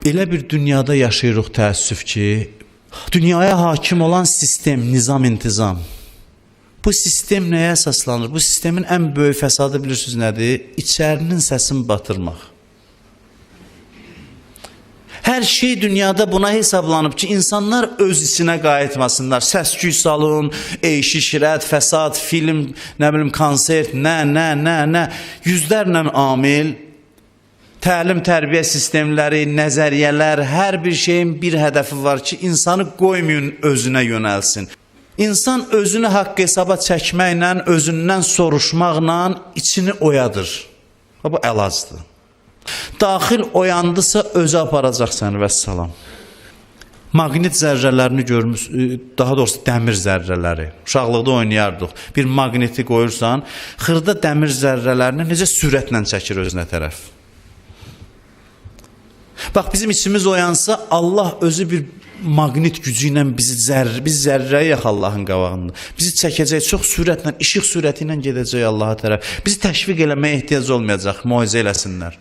Elə bir dünyada yaşayırıq təəssüf ki, dünyaya hakim olan sistem, nizam, intizam. Bu sistem nəyə əsaslanır? Bu sistemin ən böyük fəsadı bilirsiniz nədir? İçərinin səsini batırmaq. Hər şey dünyada buna hesablanıb ki, insanlar öz içinə qayıtmasınlar. Səs-küy salın, eyşi-şirət, fəsad, film, nə bilim, konsert, nə. Yüzlərlə amil, təlim-tərbiyə sistemləri, nəzəriyyələr, hər bir şeyin bir hədəfi var ki, insanı qoymayın özünə yönəlsin. İnsan özünü haqq hesaba çəkməklə, özündən soruşmaqla içini oyadır. Bu əlacdır. Daxil oyandısa özü aparacaq səni, vəssalam. Maqnit zərrələrini görmüsünüz, daha doğrusu dəmir zərrələri. Uşaqlıqda oynayardıq. Bir maqniti qoyursan, xırda dəmir zərrələrini necə sürətlə çəkir özünə tərəf. Bax, bizim içimiz oyansa, Allah özü bir maqnit gücü ilə biz zərrəyik Allahın qabağında. Bizi çəkəcək, çox sürətlə, işıq sürəti ilə gedəcək Allaha tərəf. Bizi təşviq eləməyə ehtiyac olmayacaq, muizə eləsinlər.